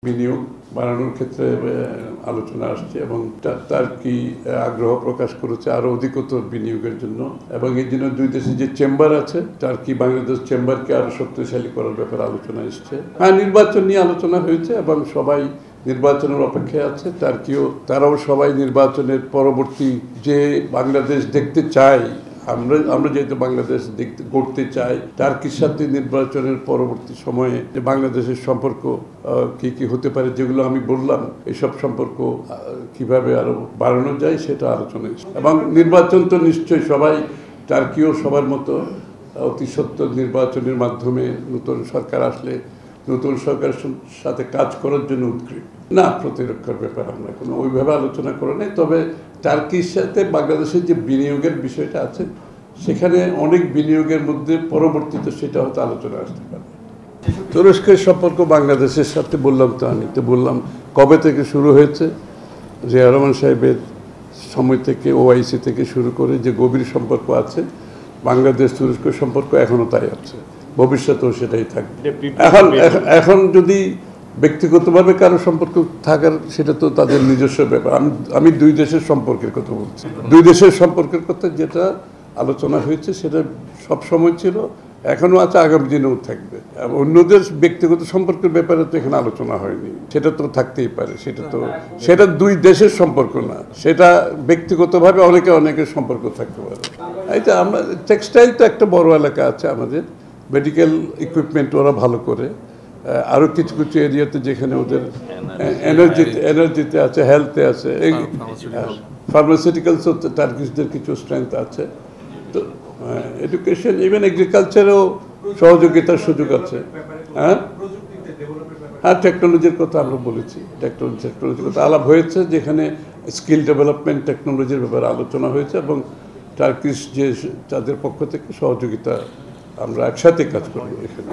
বিনিয়োগ বাড়ানোর ক্ষেত্রে আলোচনা আসছে এবং তার কি আগ্রহ প্রকাশ করেছে আরো অধিকতর বিনিয়োগের জন্য এবং এই জন্য দুই দেশে যে চেম্বার আছে টার্কি বাংলাদেশ চেম্বারকে আরো শক্তিশালী করার ব্যাপারে আলোচনা এসছে। নির্বাচন নিয়ে আলোচনা হয়েছে এবং সবাই নির্বাচনের অপেক্ষায় আছে। তারাও সবাই নির্বাচনের পরবর্তী যে বাংলাদেশ দেখতে চায়, আমরা যেহেতু বাংলাদেশ গড়তে চাই, টার্কির সাথে নির্বাচনের পরবর্তী সময়ে যে বাংলাদেশের সম্পর্ক কি কি হতে পারে, যেগুলো আমি বললাম, এসব সম্পর্ক কিভাবে আরো বাড়ানো যায় সেটা আলোচনা। এবং নির্বাচন তো নিশ্চয়ই সবাই, টার্কিও সবার মতো অতি সত্বর নির্বাচনের মাধ্যমে নতুন সরকার আসলে নতুন সরকারের সাথে কাজ করার জন্য উদ্গ্রীব। না, প্রতিরক্ষার ব্যাপার আমরা কোনো ওইভাবে আলোচনা করে নাই। তবে টার্কির সাথে বাংলাদেশের যে বিনিয়োগের বিষয়টা আছে, সেখানে অনেক বিনিয়োগের মধ্যে পরবর্তীতে সেটা হয়তো আলোচনা আসতে পারে। তুরস্কের সম্পর্ক বাংলাদেশের সাথে বললাম তো, আমি তো বললাম কবে থেকে শুরু হয়েছে। জিয়া রহমান সাহেবের সময় থেকে, ওআইসি থেকে শুরু করে যে গভীর সম্পর্ক আছে, বাংলাদেশ তুরস্ক সম্পর্ক এখনো তাই আছে, ভবিষ্যতেও সেটাই থাকবে। এখন যদি ব্যক্তিগতভাবে কারো সম্পর্ক থাকার, সেটা তো তাদের নিজস্ব ব্যাপার। আমি দুই দেশের সম্পর্কের কথা বলছি। দুই দেশের সম্পর্কের কথা যেটা আলোচনা হয়েছে সেটা সব সময় ছিল, এখনো আছে, আগামী দিনেও থাকবে। অন্যদের ব্যক্তিগত সম্পর্কের ব্যাপারে তো এখানে আলোচনা হয়নি, সেটা তো থাকতেই পারে। সেটা দুই দেশের সম্পর্ক না, সেটা ব্যক্তিগতভাবে অনেকের সম্পর্ক থাকতে পারে। এইটা আমরা টেক্সটাইল তো একটা বড় এলাকা আছে আমাদের, মেডিকেল ইকুইপমেন্ট ওরা ভালো করে, আরও কিছু কিছু এরিয়াতে যেখানে ওদের এনার্জিতে আছে, হেলথে আছে, ফার্মাসিউটিক্যালসও টার্কিশদের কিছু স্ট্রেংথ আছে। তো এডুকেশন, ইভেন এগ্রিকালচারেও সহযোগিতার সুযোগ আছে। হ্যাঁ, টেকনোলজির কথা আমরা বলেছি, টেকনোলজির কথা আলাপ হয়েছে, যেখানে স্কিল ডেভেলপমেন্ট টেকনোলজির ব্যাপারে আলোচনা হয়েছে এবং টার্কিশ যে তাদের পক্ষ থেকে সহযোগিতা, আমরা একসাথে কাজ করবো এখানে।